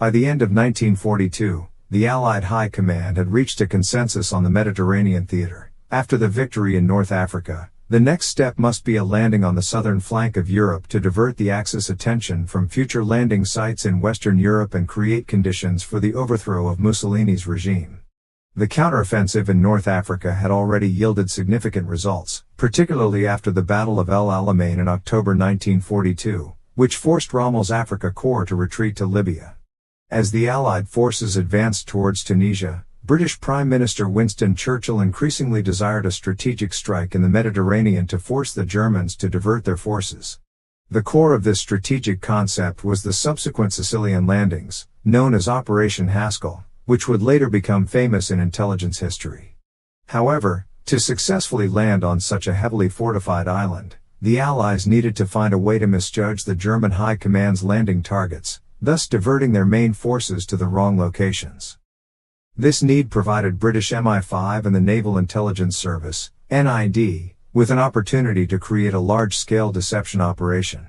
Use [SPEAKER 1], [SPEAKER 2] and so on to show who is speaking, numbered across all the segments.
[SPEAKER 1] By the end of 1942, the Allied High Command had reached a consensus on the Mediterranean theater. After the victory in North Africa, the next step must be a landing on the southern flank of Europe to divert the Axis attention from future landing sites in Western Europe and create conditions for the overthrow of Mussolini's regime. The counteroffensive in North Africa had already yielded significant results, particularly after the Battle of El Alamein in October 1942, which forced Rommel's Africa Corps to retreat to Libya. As the Allied forces advanced towards Tunisia, British Prime Minister Winston Churchill increasingly desired a strategic strike in the Mediterranean to force the Germans to divert their forces. The core of this strategic concept was the subsequent Sicilian landings, known as Operation Haskell, which would later become famous in intelligence history. However, to successfully land on such a heavily fortified island, the Allies needed to find a way to misjudge the German High Command's landing targets, thus diverting their main forces to the wrong locations. This need provided British MI5 and the Naval Intelligence Service, NID, with an opportunity to create a large-scale deception operation.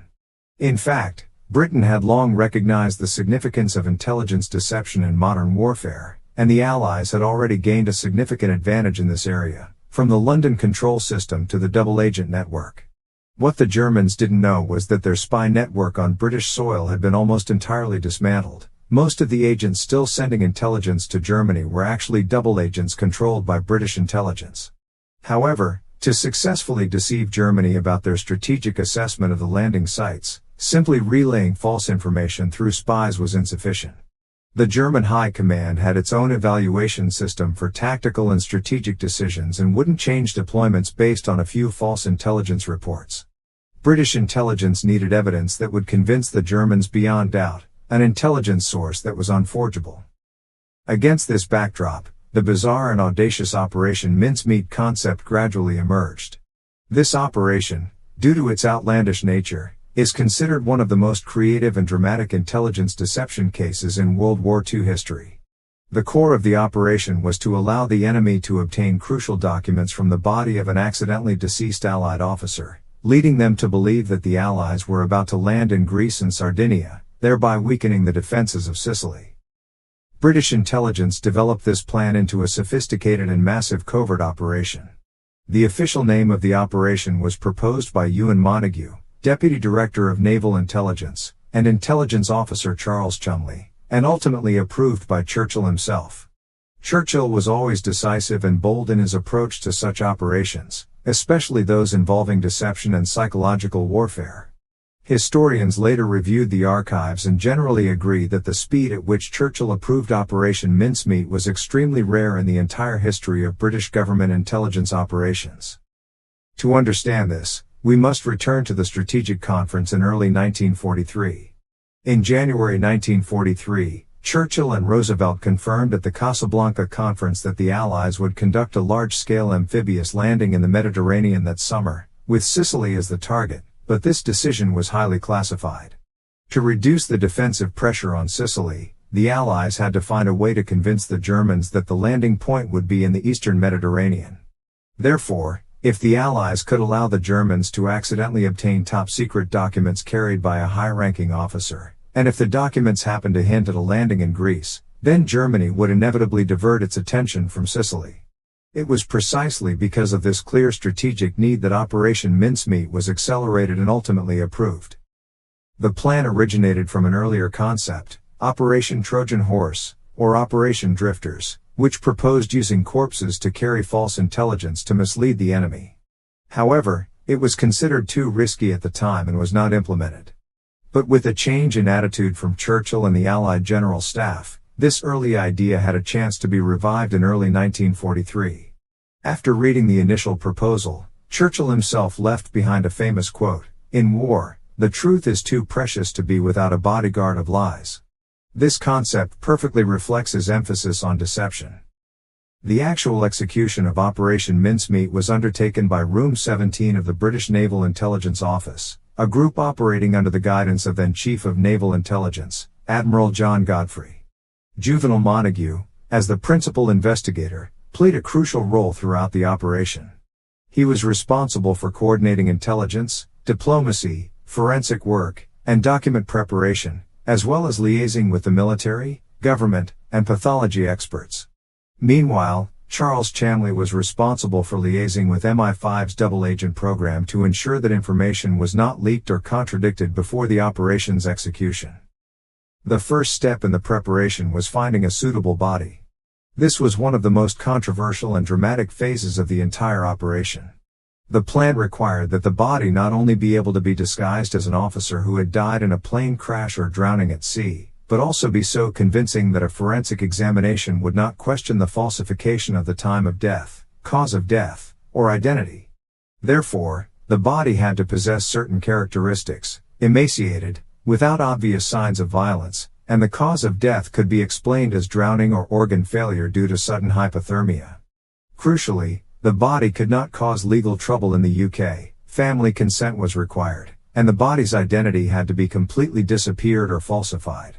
[SPEAKER 1] In fact, Britain had long recognized the significance of intelligence deception in modern warfare, and the Allies had already gained a significant advantage in this area, from the London control system to the double-agent network. What the Germans didn't know was that their spy network on British soil had been almost entirely dismantled. Most of the agents still sending intelligence to Germany were actually double agents controlled by British intelligence. However, to successfully deceive Germany about their strategic assessment of the landing sites, simply relaying false information through spies was insufficient. The German High Command had its own evaluation system for tactical and strategic decisions and wouldn't change deployments based on a few false intelligence reports. British intelligence needed evidence that would convince the Germans beyond doubt, an intelligence source that was unforgeable. Against this backdrop, the bizarre and audacious Operation Mincemeat concept gradually emerged. This operation, due to its outlandish nature, is considered one of the most creative and dramatic intelligence deception cases in World War II history. The core of the operation was to allow the enemy to obtain crucial documents from the body of an accidentally deceased Allied officer, leading them to believe that the Allies were about to land in Greece and Sardinia, thereby weakening the defenses of Sicily. British intelligence developed this plan into a sophisticated and massive covert operation. The official name of the operation was proposed by Ewan Montague, Deputy Director of Naval Intelligence, and Intelligence Officer Charles Cholmondeley, and ultimately approved by Churchill himself. Churchill was always decisive and bold in his approach to such operations, especially those involving deception and psychological warfare. Historians later reviewed the archives and generally agree that the speed at which Churchill approved Operation Mincemeat was extremely rare in the entire history of British government intelligence operations. To understand this, we must return to the Strategic Conference in early 1943. In January 1943, Churchill and Roosevelt confirmed at the Casablanca Conference that the Allies would conduct a large-scale amphibious landing in the Mediterranean that summer, with Sicily as the target, but this decision was highly classified. To reduce the defensive pressure on Sicily, the Allies had to find a way to convince the Germans that the landing point would be in the eastern Mediterranean. Therefore, if the Allies could allow the Germans to accidentally obtain top-secret documents carried by a high-ranking officer, and if the documents happened to hint at a landing in Greece, then Germany would inevitably divert its attention from Sicily. It was precisely because of this clear strategic need that Operation Mincemeat was accelerated and ultimately approved. The plan originated from an earlier concept, Operation Trojan Horse, or Operation Drifters, which proposed using corpses to carry false intelligence to mislead the enemy. However, it was considered too risky at the time and was not implemented. But with a change in attitude from Churchill and the Allied General Staff, this early idea had a chance to be revived in early 1943. After reading the initial proposal, Churchill himself left behind a famous quote, "In war, the truth is too precious to be without a bodyguard of lies." This concept perfectly reflects his emphasis on deception. The actual execution of Operation Mincemeat was undertaken by Room 17 of the British Naval Intelligence Office, a group operating under the guidance of then Chief of Naval Intelligence, Admiral John Godfrey. Juvenal Montague, as the principal investigator, played a crucial role throughout the operation. He was responsible for coordinating intelligence, diplomacy, forensic work, and document preparation, as well as liaising with the military, government, and pathology experts. Meanwhile, Charles Chamley was responsible for liaising with MI5's double agent program to ensure that information was not leaked or contradicted before the operation's execution. The first step in the preparation was finding a suitable body. This was one of the most controversial and dramatic phases of the entire operation. The plan required that the body not only be able to be disguised as an officer who had died in a plane crash or drowning at sea, but also be so convincing that a forensic examination would not question the falsification of the time of death, cause of death, or identity. Therefore, the body had to possess certain characteristics: emaciated, without obvious signs of violence, and the cause of death could be explained as drowning or organ failure due to sudden hypothermia. Crucially, the body could not cause legal trouble in the UK, family consent was required, and the body's identity had to be completely disappeared or falsified.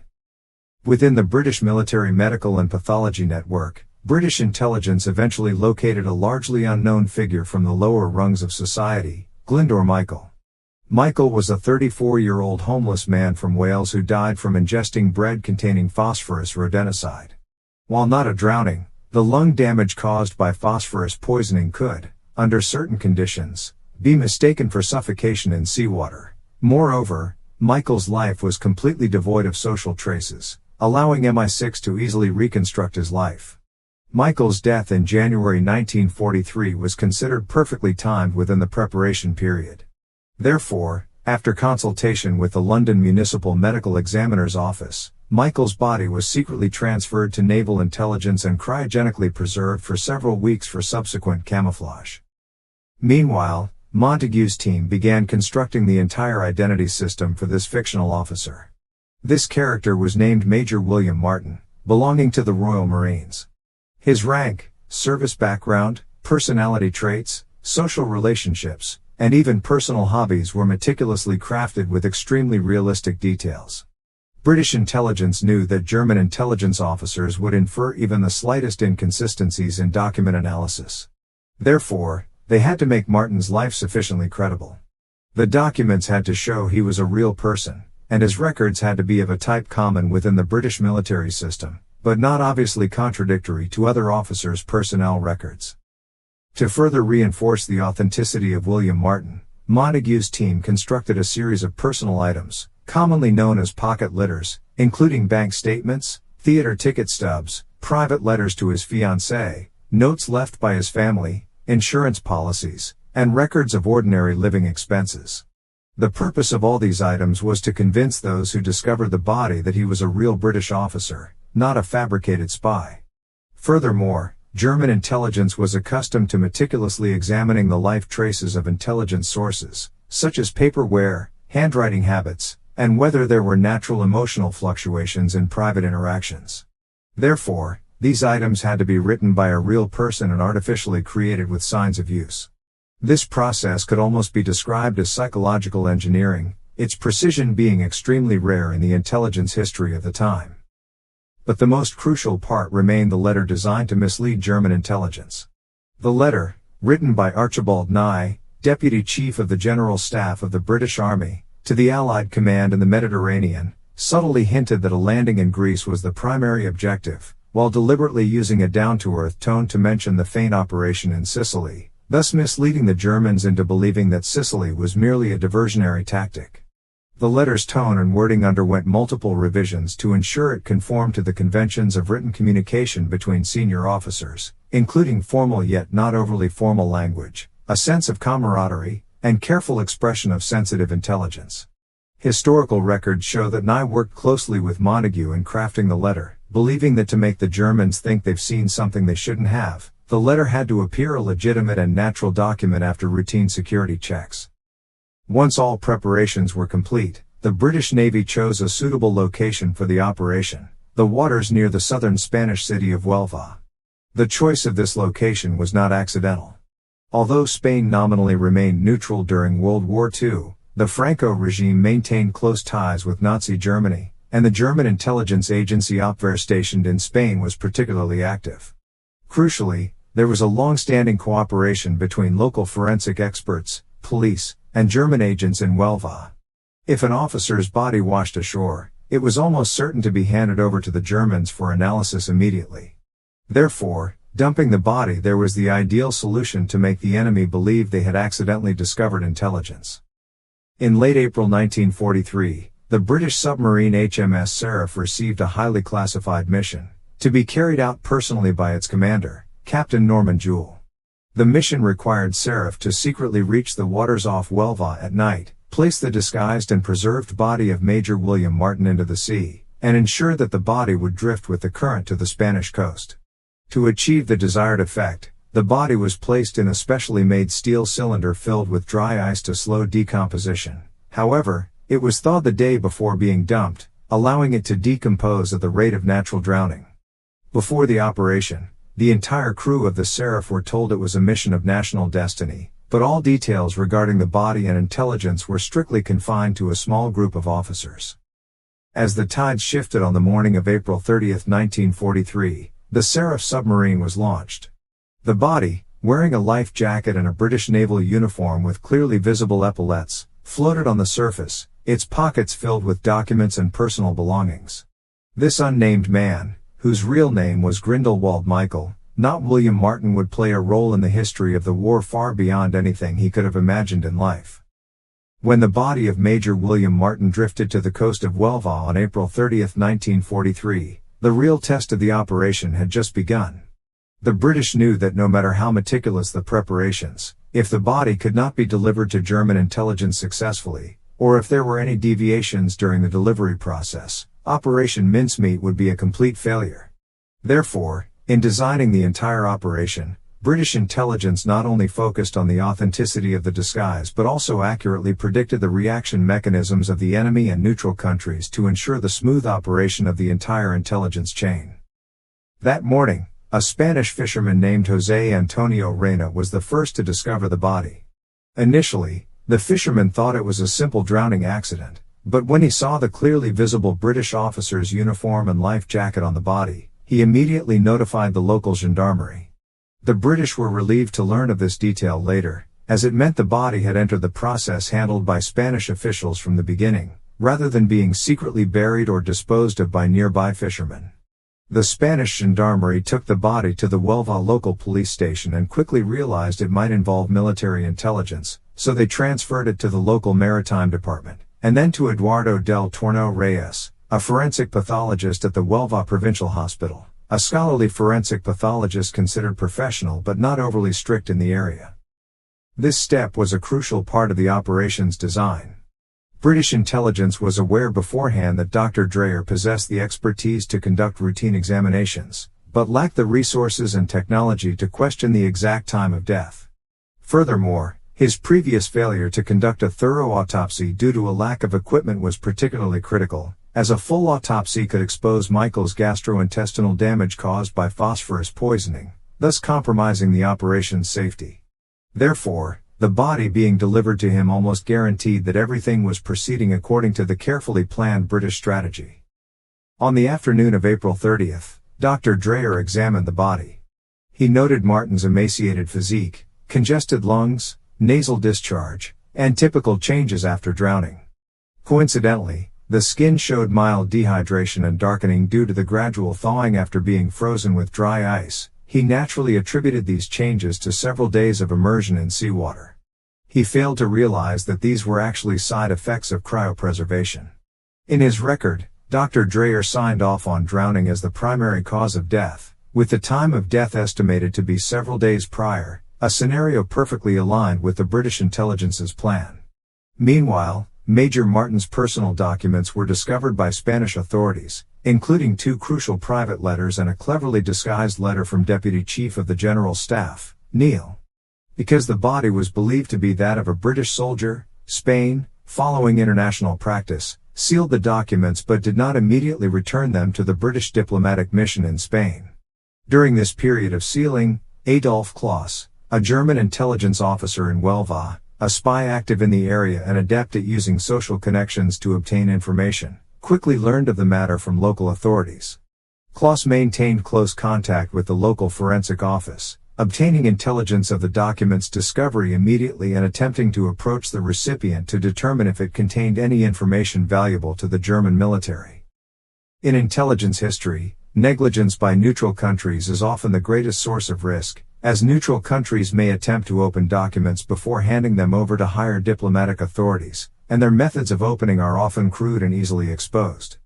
[SPEAKER 1] Within the British Military Medical and Pathology Network, British intelligence eventually located a largely unknown figure from the lower rungs of society, Glyndwr Michael. Michael was a 34-year-old homeless man from Wales who died from ingesting bread containing phosphorus rodenticide. While not a drowning, the lung damage caused by phosphorus poisoning could, under certain conditions, be mistaken for suffocation in seawater. Moreover, Michael's life was completely devoid of social traces, allowing MI6 to easily reconstruct his life. Michael's death in January 1943 was considered perfectly timed within the preparation period. Therefore, after consultation with the London Municipal Medical Examiner's Office, Michael's body was secretly transferred to Naval Intelligence and cryogenically preserved for several weeks for subsequent camouflage. Meanwhile, Montague's team began constructing the entire identity system for this fictional officer. This character was named Major William Martin, belonging to the Royal Marines. His rank, service background, personality traits, social relationships, and even personal hobbies were meticulously crafted with extremely realistic details. British intelligence knew that German intelligence officers would infer even the slightest inconsistencies in document analysis. Therefore, they had to make Martin's life sufficiently credible. The documents had to show he was a real person, and his records had to be of a type common within the British military system, but not obviously contradictory to other officers' personnel records. To further reinforce the authenticity of William Martin, Montague's team constructed a series of personal items, commonly known as pocket litters, including bank statements, theater ticket stubs, private letters to his fiancée, notes left by his family, insurance policies, and records of ordinary living expenses. The purpose of all these items was to convince those who discovered the body that he was a real British officer, not a fabricated spy. Furthermore, German intelligence was accustomed to meticulously examining the life traces of intelligence sources, such as paper wear, handwriting habits, and whether there were natural emotional fluctuations in private interactions. Therefore, these items had to be written by a real person and artificially created with signs of use. This process could almost be described as psychological engineering, its precision being extremely rare in the intelligence history of the time. But the most crucial part remained the letter designed to mislead German intelligence. The letter, written by Archibald Nye, Deputy Chief of the General Staff of the British Army, to the Allied command in the Mediterranean, subtly hinted that a landing in Greece was the primary objective, while deliberately using a down-to-earth tone to mention the feint operation in Sicily, thus misleading the Germans into believing that Sicily was merely a diversionary tactic. The letter's tone and wording underwent multiple revisions to ensure it conformed to the conventions of written communication between senior officers, including formal yet not overly formal language, a sense of camaraderie, and careful expression of sensitive intelligence. Historical records show that Nye worked closely with Montague in crafting the letter, believing that to make the Germans think they've seen something they shouldn't have, the letter had to appear a legitimate and natural document after routine security checks. Once all preparations were complete, the British Navy chose a suitable location for the operation, the waters near the southern Spanish city of Huelva. The choice of this location was not accidental. Although Spain nominally remained neutral during World War II, the Franco regime maintained close ties with Nazi Germany, and the German intelligence agency Abwehr stationed in Spain was particularly active. Crucially, there was a long-standing cooperation between local forensic experts, police, and German agents in Huelva. If an officer's body washed ashore, it was almost certain to be handed over to the Germans for analysis immediately. Therefore, dumping the body there was the ideal solution to make the enemy believe they had accidentally discovered intelligence. In late April 1943, the British submarine HMS Seraph received a highly classified mission, to be carried out personally by its commander, Captain Norman Jewell. The mission required Seraph to secretly reach the waters off Huelva at night, place the disguised and preserved body of Major William Martin into the sea, and ensure that the body would drift with the current to the Spanish coast. To achieve the desired effect, the body was placed in a specially made steel cylinder filled with dry ice to slow decomposition. However, it was thawed the day before being dumped, allowing it to decompose at the rate of natural drowning. Before the operation, the entire crew of the Seraph were told it was a mission of national destiny, but all details regarding the body and intelligence were strictly confined to a small group of officers. As the tides shifted on the morning of April 30, 1943, the Seraph submarine was launched. The body, wearing a life jacket and a British naval uniform with clearly visible epaulettes, floated on the surface, its pockets filled with documents and personal belongings. This unnamed man, whose real name was Grindelwald Michael, not William Martin, would play a role in the history of the war far beyond anything he could have imagined in life. When the body of Major William Martin drifted to the coast of Huelva on April 30, 1943, the real test of the operation had just begun. The British knew that no matter how meticulous the preparations, if the body could not be delivered to German intelligence successfully, or if there were any deviations during the delivery process, Operation Mincemeat would be a complete failure. Therefore, in designing the entire operation, British intelligence not only focused on the authenticity of the disguise but also accurately predicted the reaction mechanisms of the enemy and neutral countries to ensure the smooth operation of the entire intelligence chain. That morning, a Spanish fisherman named José Antonio Reyna was the first to discover the body. Initially, the fisherman thought it was a simple drowning accident, but when he saw the clearly visible British officer's uniform and life jacket on the body, he immediately notified the local gendarmerie. The British were relieved to learn of this detail later, as it meant the body had entered the process handled by Spanish officials from the beginning, rather than being secretly buried or disposed of by nearby fishermen. The Spanish gendarmerie took the body to the Huelva local police station and quickly realized it might involve military intelligence, so they transferred it to the local maritime department, and then to Eduardo del Torno Reyes, a forensic pathologist at the Huelva Provincial Hospital, a scholarly forensic pathologist considered professional but not overly strict in the area. This step was a crucial part of the operation's design. British intelligence was aware beforehand that Dr. Dreyer possessed the expertise to conduct routine examinations, but lacked the resources and technology to question the exact time of death. Furthermore, his previous failure to conduct a thorough autopsy due to a lack of equipment was particularly critical, as a full autopsy could expose Michael's gastrointestinal damage caused by phosphorus poisoning, thus compromising the operation's safety. Therefore, the body being delivered to him almost guaranteed that everything was proceeding according to the carefully planned British strategy. On the afternoon of April 30th, Dr. Dreyer examined the body. He noted Martin's emaciated physique, congested lungs, nasal discharge, and typical changes after drowning. Coincidentally, the skin showed mild dehydration and darkening due to the gradual thawing after being frozen with dry ice. He naturally attributed these changes to several days of immersion in seawater. He failed to realize that these were actually side effects of cryopreservation. In his record, Dr. Dreyer signed off on drowning as the primary cause of death, with the time of death estimated to be several days prior, a scenario perfectly aligned with the British intelligence's plan. Meanwhile, Major Martin's personal documents were discovered by Spanish authorities, including 2 crucial private letters and a cleverly disguised letter from Deputy Chief of the General Staff, Neil. Because the body was believed to be that of a British soldier, Spain, following international practice, sealed the documents but did not immediately return them to the British diplomatic mission in Spain. During this period of sealing, Adolf Kloss, a German intelligence officer in Huelva, a spy active in the area and adept at using social connections to obtain information, quickly learned of the matter from local authorities. Kloss maintained close contact with the local forensic office, obtaining intelligence of the document's discovery immediately and attempting to approach the recipient to determine if it contained any information valuable to the German military. In intelligence history, negligence by neutral countries is often the greatest source of risk, as neutral countries may attempt to open documents before handing them over to higher diplomatic authorities, and their methods of opening are often crude and easily exposed.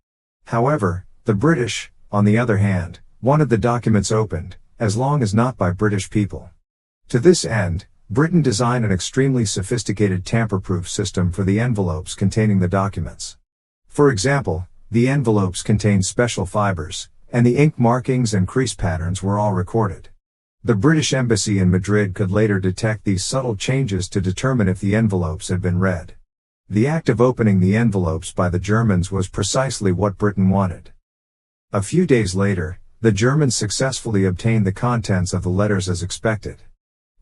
[SPEAKER 1] However, the British, on the other hand, wanted the documents opened, as long as not by British people. To this end, Britain designed an extremely sophisticated tamper-proof system for the envelopes containing the documents. For example, the envelopes contained special fibers, and the ink markings and crease patterns were all recorded. The British Embassy in Madrid could later detect these subtle changes to determine if the envelopes had been read. The act of opening the envelopes by the Germans was precisely what Britain wanted. A few days later, the Germans successfully obtained the contents of the letters as expected.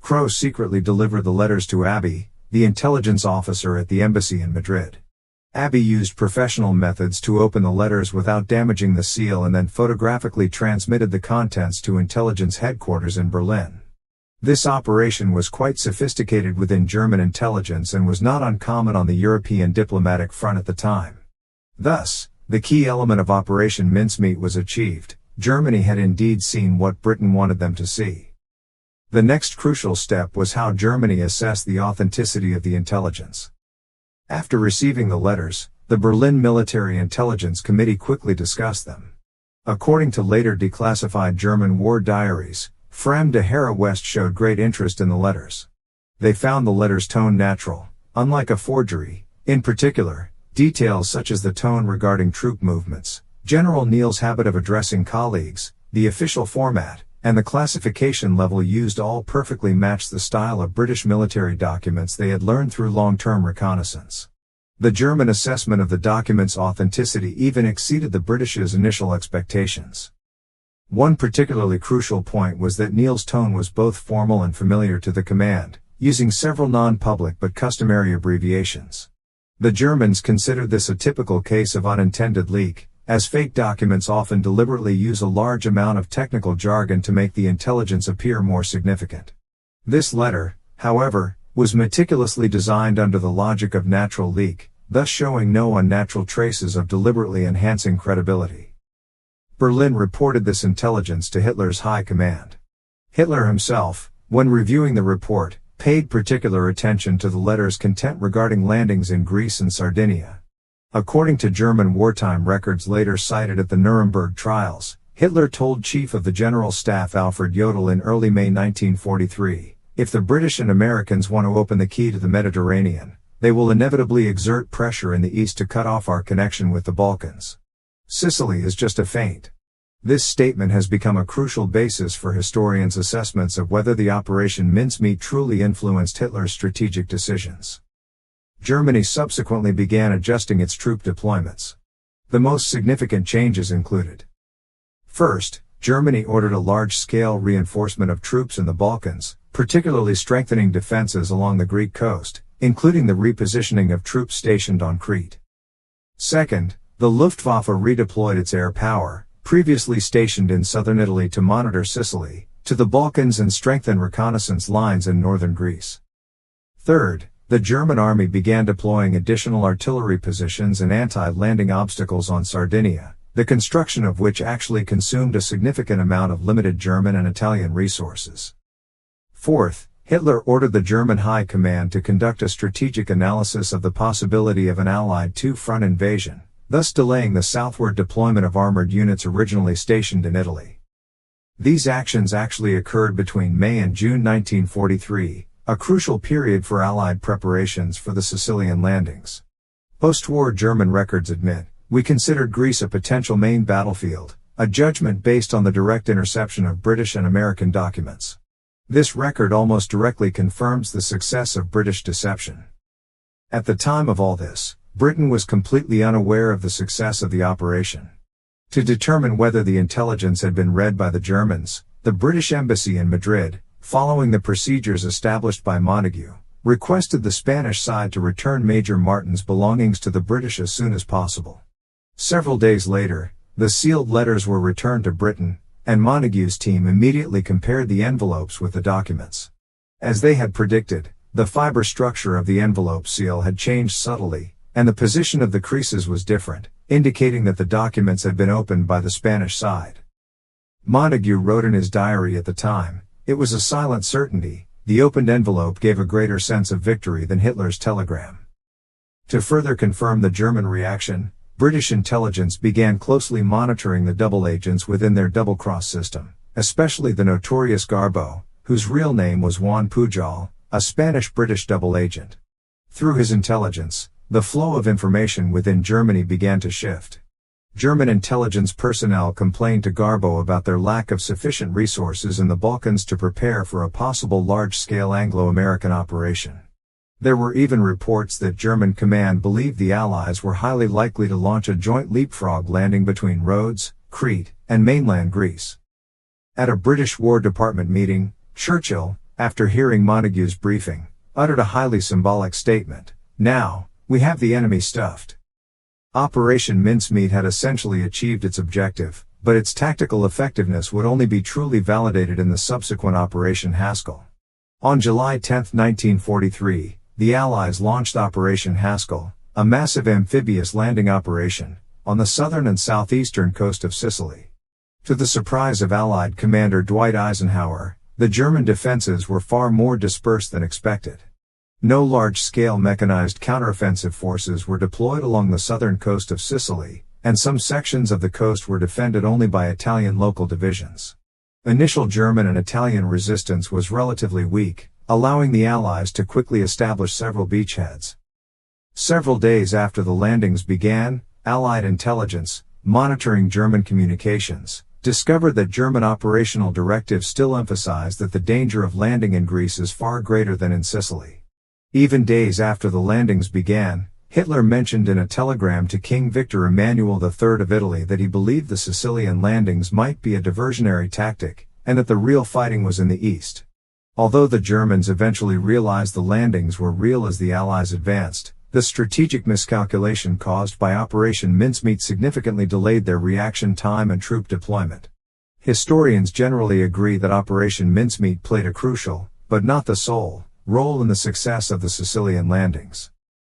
[SPEAKER 1] Crowe secretly delivered the letters to Abbey, the intelligence officer at the embassy in Madrid. Abbey used professional methods to open the letters without damaging the seal and then photographically transmitted the contents to intelligence headquarters in Berlin. This operation was quite sophisticated within German intelligence and was not uncommon on the European diplomatic front at the time. Thus, the key element of Operation Mincemeat was achieved. Germany had indeed seen what Britain wanted them to see. The next crucial step was how Germany assessed the authenticity of the intelligence. After receiving the letters, the Berlin Military Intelligence Committee quickly discussed them. According to later declassified German war diaries, Frem de Hera West showed great interest in the letters. They found the letters' tone natural, unlike a forgery. In particular, details such as the tone regarding troop movements, General Neil's habit of addressing colleagues, the official format, and the classification level used all perfectly matched the style of British military documents they had learned through long-term reconnaissance. The German assessment of the document's authenticity even exceeded the British's initial expectations. One particularly crucial point was that Neil's tone was both formal and familiar to the command, using several non-public but customary abbreviations. The Germans considered this a typical case of unintended leak, as fake documents often deliberately use a large amount of technical jargon to make the intelligence appear more significant. This letter, however, was meticulously designed under the logic of natural leak, thus showing no unnatural traces of deliberately enhancing credibility. Berlin reported this intelligence to Hitler's high command. Hitler himself, when reviewing the report, paid particular attention to the letter's content regarding landings in Greece and Sardinia. According to German wartime records later cited at the Nuremberg trials, Hitler told Chief of the General Staff Alfred Jodl in early May 1943, "If the British and Americans want to open the key to the Mediterranean, they will inevitably exert pressure in the east to cut off our connection with the Balkans. Sicily is just a feint." This statement has become a crucial basis for historians' assessments of whether the Operation Mincemeat truly influenced Hitler's strategic decisions. Germany subsequently began adjusting its troop deployments. The most significant changes included: first, Germany ordered a large-scale reinforcement of troops in the Balkans, particularly strengthening defenses along the Greek coast, including the repositioning of troops stationed on Crete. Second, the Luftwaffe redeployed its air power, previously stationed in southern Italy to monitor Sicily, to the Balkans and strengthen reconnaissance lines in northern Greece. Third, the German army began deploying additional artillery positions and anti-landing obstacles on Sardinia, the construction of which actually consumed a significant amount of limited German and Italian resources. Fourth, Hitler ordered the German High Command to conduct a strategic analysis of the possibility of an Allied two-front invasion, thus delaying the southward deployment of armored units originally stationed in Italy. These actions actually occurred between May and June 1943, a crucial period for Allied preparations for the Sicilian landings. Post-war German records admit, "We considered Greece a potential main battlefield," a judgment based on the direct interception of British and American documents. This record almost directly confirms the success of British deception. At the time of all this, Britain was completely unaware of the success of the operation. To determine whether the intelligence had been read by the Germans, the British Embassy in Madrid, following the procedures established by Montagu, requested the Spanish side to return Major Martin's belongings to the British as soon as possible. Several days later, the sealed letters were returned to Britain, and Montagu's team immediately compared the envelopes with the documents. As they had predicted, the fiber structure of the envelope seal had changed subtly, and the position of the creases was different, indicating that the documents had been opened by the Spanish side. Montagu wrote in his diary at the time, "It was a silent certainty, the opened envelope gave a greater sense of victory than Hitler's telegram." To further confirm the German reaction, British intelligence began closely monitoring the double agents within their double-cross system, especially the notorious Garbo, whose real name was Juan Pujol, a Spanish-British double agent. Through his intelligence, the flow of information within Germany began to shift. German intelligence personnel complained to Garbo about their lack of sufficient resources in the Balkans to prepare for a possible large-scale Anglo-American operation. There were even reports that German command believed the Allies were highly likely to launch a joint leapfrog landing between Rhodes, Crete, and mainland Greece. At a British War Department meeting, Churchill, after hearing Montagu's briefing, uttered a highly symbolic statement: "Now, we have the enemy stuffed." Operation Mincemeat had essentially achieved its objective, but its tactical effectiveness would only be truly validated in the subsequent Operation Haskell. On July 10, 1943, the Allies launched Operation Haskell, a massive amphibious landing operation, on the southern and southeastern coast of Sicily. To the surprise of Allied Commander Dwight Eisenhower, the German defenses were far more dispersed than expected. No large-scale mechanized counteroffensive forces were deployed along the southern coast of Sicily, and some sections of the coast were defended only by Italian local divisions. Initial German and Italian resistance was relatively weak, allowing the Allies to quickly establish several beachheads. Several days after the landings began, Allied intelligence, monitoring German communications, discovered that German operational directives still emphasized that the danger of landing in Greece is far greater than in Sicily. Even days after the landings began, Hitler mentioned in a telegram to King Victor Emmanuel III of Italy that he believed the Sicilian landings might be a diversionary tactic, and that the real fighting was in the east. Although the Germans eventually realized the landings were real as the Allies advanced, the strategic miscalculation caused by Operation Mincemeat significantly delayed their reaction time and troop deployment. Historians generally agree that Operation Mincemeat played a crucial, but not the sole, role in the success of the Sicilian landings.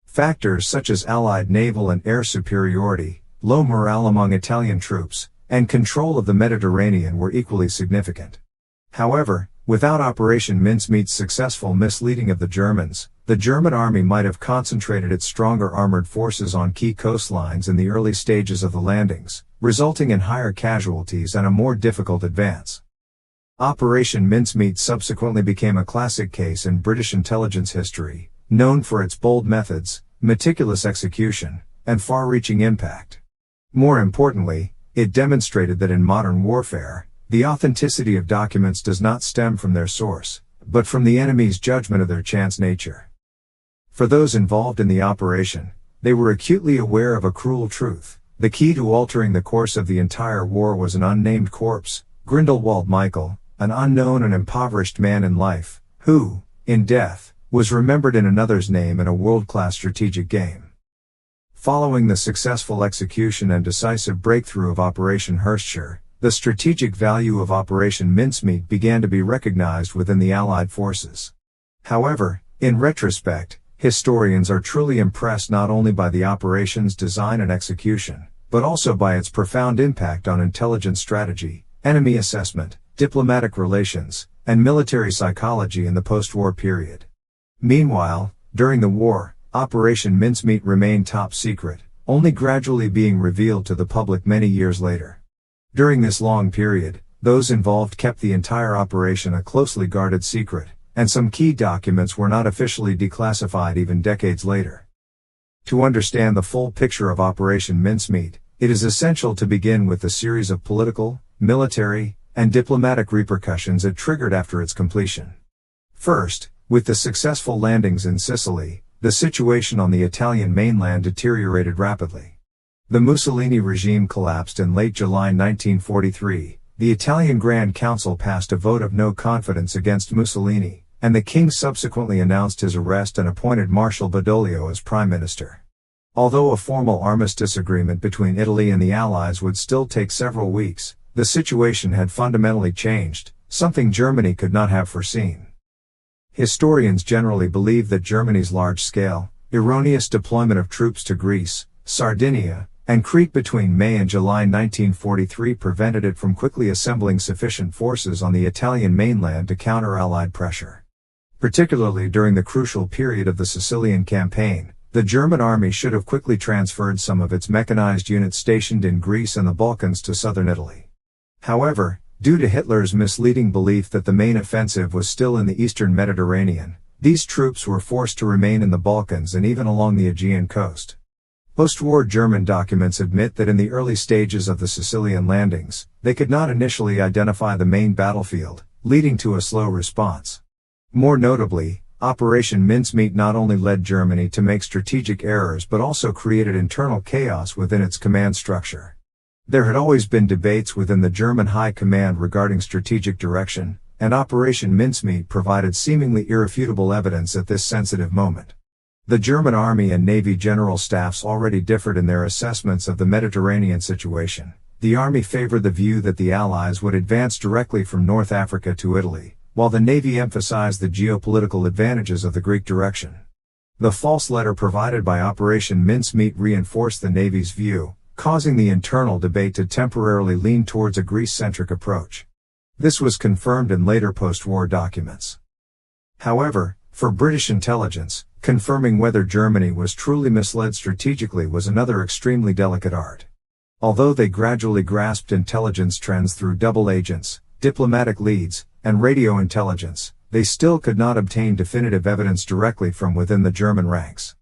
[SPEAKER 1] Factors such as Allied naval and air superiority, low morale among Italian troops, and control of the Mediterranean were equally significant. However, without Operation Mincemeat's successful misleading of the German army might have concentrated its stronger armored forces on key coastlines in the early stages of the landings, resulting in higher casualties and a more difficult advance. Operation Mincemeat subsequently became a classic case in British intelligence history, known for its bold methods, meticulous execution, and far-reaching impact. More importantly, it demonstrated that in modern warfare, the authenticity of documents does not stem from their source, but from the enemy's judgment of their chance nature. For those involved in the operation, they were acutely aware of a cruel truth: the key to altering the course of the entire war was an unnamed corpse, Grindelwald Michael, an unknown and impoverished man in life, who, in death, was remembered in another's name in a world-class strategic game. Following the successful execution and decisive breakthrough of Operation Herrscher, the strategic value of Operation Mincemeat began to be recognized within the Allied forces. However, in retrospect, historians are truly impressed not only by the operation's design and execution, but also by its profound impact on intelligence strategy, enemy assessment, diplomatic relations, and military psychology in the post-war period. Meanwhile, during the war, Operation Mincemeat remained top secret, only gradually being revealed to the public many years later. During this long period, those involved kept the entire operation a closely guarded secret, and some key documents were not officially declassified even decades later. To understand the full picture of Operation Mincemeat, it is essential to begin with the series of political, military, and diplomatic repercussions it triggered after its completion. First, with the successful landings in Sicily, the situation on the Italian mainland deteriorated rapidly. The Mussolini regime collapsed in late July 1943, the Italian Grand Council passed a vote of no confidence against Mussolini, and the king subsequently announced his arrest and appointed Marshal Badoglio as prime minister. Although a formal armistice agreement between Italy and the Allies would still take several weeks, the situation had fundamentally changed, something Germany could not have foreseen. Historians generally believe that Germany's large-scale, erroneous deployment of troops to Greece, Sardinia, and Crete between May and July 1943 prevented it from quickly assembling sufficient forces on the Italian mainland to counter Allied pressure. Particularly during the crucial period of the Sicilian campaign, the German army should have quickly transferred some of its mechanized units stationed in Greece and the Balkans to southern Italy. However, due to Hitler's misleading belief that the main offensive was still in the eastern Mediterranean, these troops were forced to remain in the Balkans and even along the Aegean coast. Post-war German documents admit that in the early stages of the Sicilian landings, they could not initially identify the main battlefield, leading to a slow response. More notably, Operation Mincemeat not only led Germany to make strategic errors but also created internal chaos within its command structure. There had always been debates within the German High Command regarding strategic direction, and Operation Mincemeat provided seemingly irrefutable evidence at this sensitive moment. The German Army and Navy general staffs already differed in their assessments of the Mediterranean situation. The Army favored the view that the Allies would advance directly from North Africa to Italy, while the Navy emphasized the geopolitical advantages of the Greek direction. The false letter provided by Operation Mincemeat reinforced the Navy's view, causing the internal debate to temporarily lean towards a Greece-centric approach. This was confirmed in later post-war documents. However, for British intelligence, confirming whether Germany was truly misled strategically was another extremely delicate art. Although they gradually grasped intelligence trends through double agents, diplomatic leads, and radio intelligence, they still could not obtain definitive evidence directly from within the German ranks.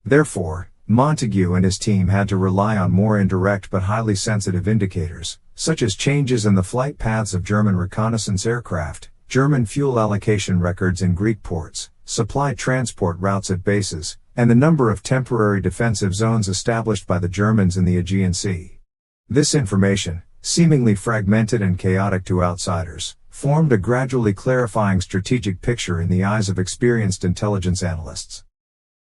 [SPEAKER 1] Therefore, Montagu and his team had to rely on more indirect but highly sensitive indicators, such as changes in the flight paths of German reconnaissance aircraft, German fuel allocation records in Greek ports, supply transport routes at bases, and the number of temporary defensive zones established by the Germans in the Aegean Sea. This information, seemingly fragmented and chaotic to outsiders, formed a gradually clarifying strategic picture in the eyes of experienced intelligence analysts.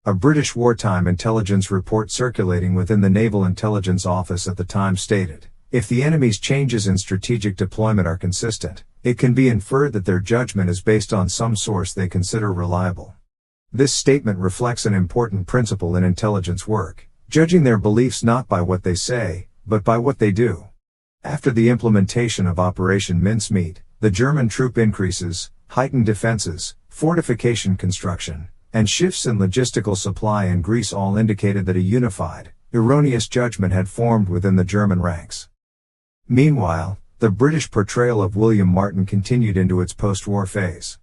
[SPEAKER 1] A British wartime intelligence report circulating within the Naval Intelligence Office at the time stated, "If the enemy's changes in strategic deployment are consistent, it can be inferred that their judgment is based on some source they consider reliable." This statement reflects an important principle in intelligence work, judging their beliefs not by what they say, but by what they do. After the implementation of Operation Mincemeat, the German troop increases, heightened defenses, fortification construction, and shifts in logistical supply in Greece all indicated that a unified, erroneous judgment had formed within the German ranks. Meanwhile, the British portrayal of William Martin continued into its post-war phase.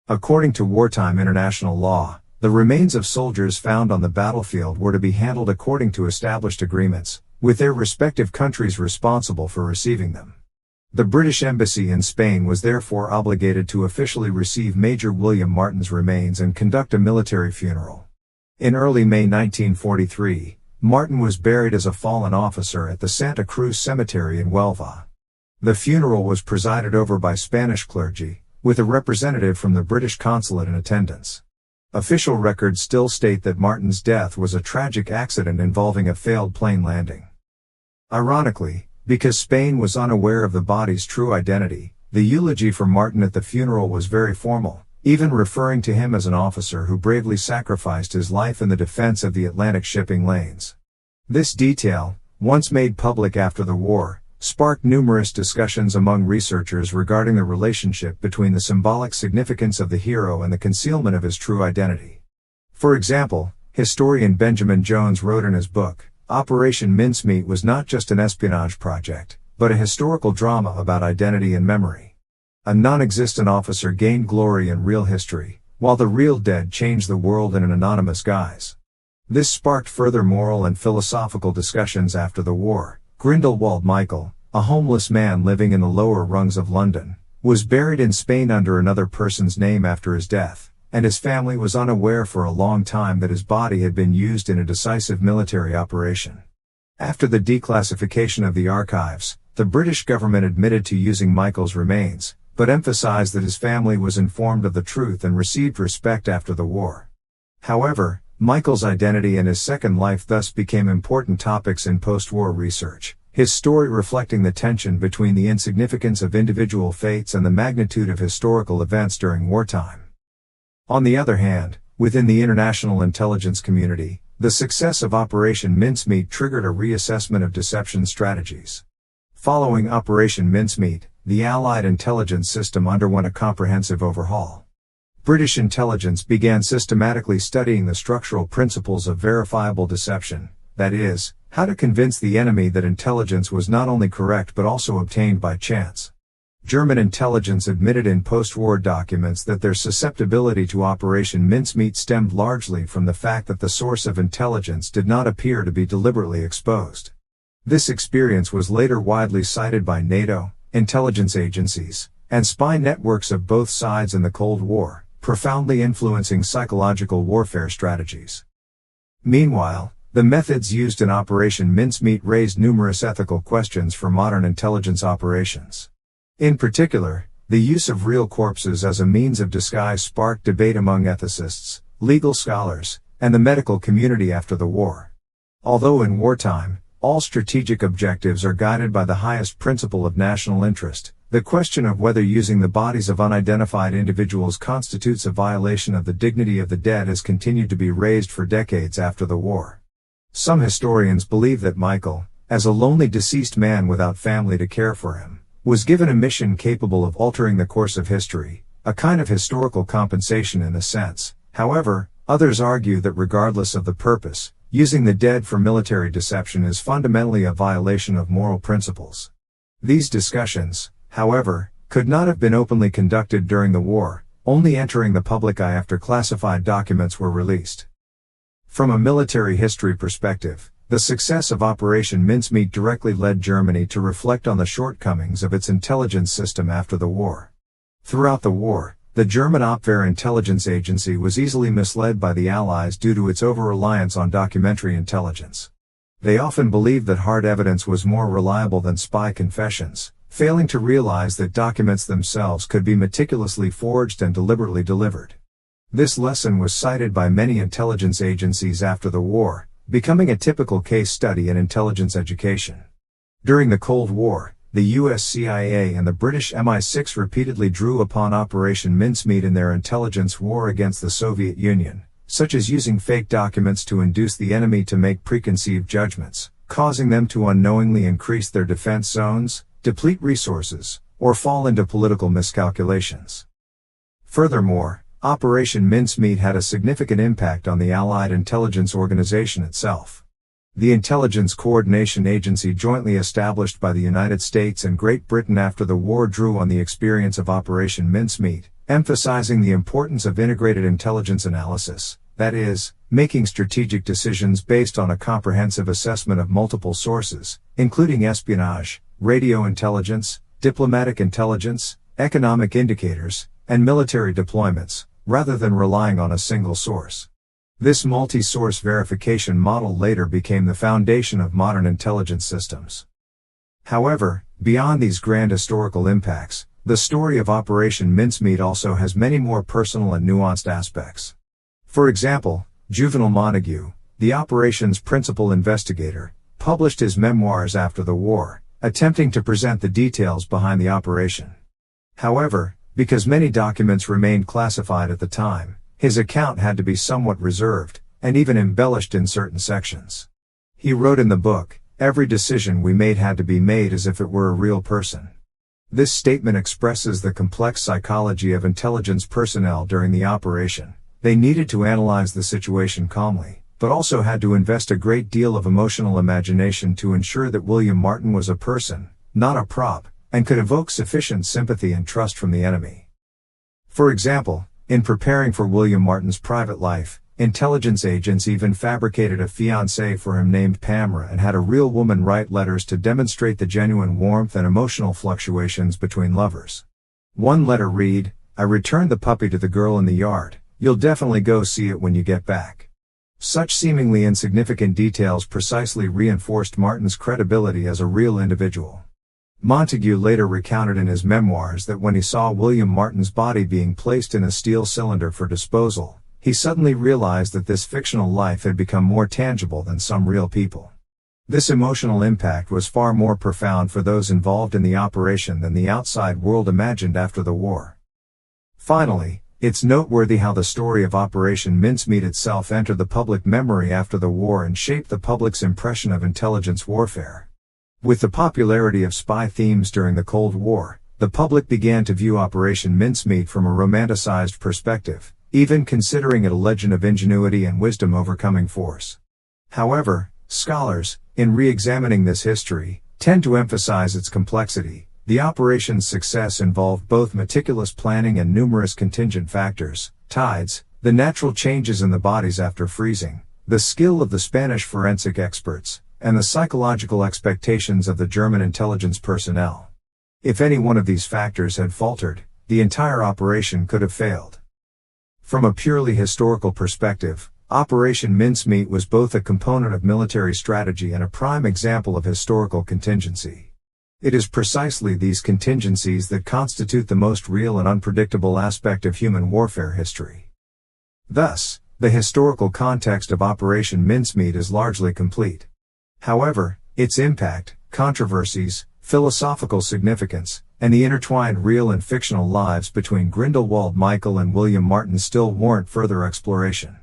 [SPEAKER 1] According to wartime international law, the remains of soldiers found on the battlefield were to be handled according to established agreements, with their respective countries responsible for receiving them. The British Embassy in Spain was therefore obligated to officially receive Major William Martin's remains and conduct a military funeral. In early May 1943, Martin was buried as a fallen officer at the Santa Cruz Cemetery in Huelva. The funeral was presided over by Spanish clergy, with a representative from the British consulate in attendance. Official records still state that Martin's death was a tragic accident involving a failed plane landing. Ironically, because Spain was unaware of the body's true identity, the eulogy for Martin at the funeral was very formal, even referring to him as an officer who bravely sacrificed his life in the defense of the Atlantic shipping lanes. This detail, once made public after the war, sparked numerous discussions among researchers regarding the relationship between the symbolic significance of the hero and the concealment of his true identity. For example, historian Benjamin Jones wrote in his book, Operation Mincemeat was not just an espionage project, but a historical drama about identity and memory. A non-existent officer gained glory in real history, while the real dead changed the world in an anonymous guise. This sparked further moral and philosophical discussions after the war. Grindelwald Michael, a homeless man living in the lower rungs of London, was buried in Spain under another person's name after his death, and his family was unaware for a long time that his body had been used in a decisive military operation. After the declassification of the archives, the British government admitted to using Michael's remains, but emphasized that his family was informed of the truth and received respect after the war. However, Michael's identity and his second life thus became important topics in post-war research, his story reflecting the tension between the insignificance of individual fates and the magnitude of historical events during wartime. On the other hand, within the international intelligence community, the success of Operation Mincemeat triggered a reassessment of deception strategies. Following Operation Mincemeat, the Allied intelligence system underwent a comprehensive overhaul. British intelligence began systematically studying the structural principles of verifiable deception, that is, how to convince the enemy that intelligence was not only correct but also obtained by chance. German intelligence admitted in post-war documents that their susceptibility to Operation Mincemeat stemmed largely from the fact that the source of intelligence did not appear to be deliberately exposed. This experience was later widely cited by NATO, intelligence agencies, and spy networks of both sides in the Cold War, profoundly influencing psychological warfare strategies. Meanwhile, the methods used in Operation Mincemeat raised numerous ethical questions for modern intelligence operations. In particular, the use of real corpses as a means of disguise sparked debate among ethicists, legal scholars, and the medical community after the war. Although in wartime, all strategic objectives are guided by the highest principle of national interest, the question of whether using the bodies of unidentified individuals constitutes a violation of the dignity of the dead has continued to be raised for decades after the war. Some historians believe that Michael, as a lonely deceased man without family to care for him, was given a mission capable of altering the course of history, a kind of historical compensation in a sense. However, others argue that regardless of the purpose, using the dead for military deception is fundamentally a violation of moral principles. These discussions, however, could not have been openly conducted during the war, only entering the public eye after classified documents were released. From a military history perspective, the success of Operation Mincemeat directly led Germany to reflect on the shortcomings of its intelligence system after the war. Throughout the war, the German Abwehr intelligence agency was easily misled by the Allies due to its over-reliance on documentary intelligence. They often believed that hard evidence was more reliable than spy confessions, failing to realize that documents themselves could be meticulously forged and deliberately delivered. This lesson was cited by many intelligence agencies after the war, becoming a typical case study in intelligence education. During the Cold War, the US CIA and the British MI6 repeatedly drew upon Operation Mincemeat in their intelligence war against the Soviet Union, such as using fake documents to induce the enemy to make preconceived judgments, causing them to unknowingly increase their defense zones, deplete resources, or fall into political miscalculations. Furthermore, Operation Mincemeat had a significant impact on the Allied intelligence organization itself. The Intelligence Coordination Agency jointly established by the United States and Great Britain after the war drew on the experience of Operation Mincemeat, emphasizing the importance of integrated intelligence analysis, that is, making strategic decisions based on a comprehensive assessment of multiple sources, including espionage, radio intelligence, diplomatic intelligence, economic indicators, and military deployments, rather than relying on a single source. This multi-source verification model later became the foundation of modern intelligence systems. However, beyond these grand historical impacts, the story of Operation Mincemeat also has many more personal and nuanced aspects. For example, Juvenal Montague, the operation's principal investigator, published his memoirs after the war, attempting to present the details behind the operation. However, because many documents remained classified at the time, his account had to be somewhat reserved, and even embellished in certain sections. He wrote in the book, "Every decision we made had to be made as if it were a real person." This statement expresses the complex psychology of intelligence personnel during the operation. They needed to analyze the situation calmly, but also had to invest a great deal of emotional imagination to ensure that William Martin was a person, not a prop, and could evoke sufficient sympathy and trust from the enemy. For example, in preparing for William Martin's private life, intelligence agents even fabricated a fiancée for him named Pamela and had a real woman write letters to demonstrate the genuine warmth and emotional fluctuations between lovers. One letter read, "I returned the puppy to the girl in the yard. You'll definitely go see it when you get back." Such seemingly insignificant details precisely reinforced Martin's credibility as a real individual. Montague later recounted in his memoirs that when he saw William Martin's body being placed in a steel cylinder for disposal, he suddenly realized that this fictional life had become more tangible than some real people. This emotional impact was far more profound for those involved in the operation than the outside world imagined after the war. Finally, it's noteworthy how the story of Operation Mincemeat itself entered the public memory after the war and shaped the public's impression of intelligence warfare. With the popularity of spy themes during the Cold War, the public began to view Operation Mincemeat from a romanticized perspective, even considering it a legend of ingenuity and wisdom overcoming force. However, scholars, in re-examining this history, tend to emphasize its complexity. The operation's success involved both meticulous planning and numerous contingent factors: tides, the natural changes in the bodies after freezing, the skill of the Spanish forensic experts, and the psychological expectations of the German intelligence personnel. If any one of these factors had faltered, the entire operation could have failed. From a purely historical perspective, Operation Mincemeat was both a component of military strategy and a prime example of historical contingency. It is precisely these contingencies that constitute the most real and unpredictable aspect of human warfare history. Thus, the historical context of Operation Mincemeat is largely complete. However, its impact, controversies, philosophical significance, and the intertwined real and fictional lives between Grindelwald Michael and William Martin still warrant further exploration.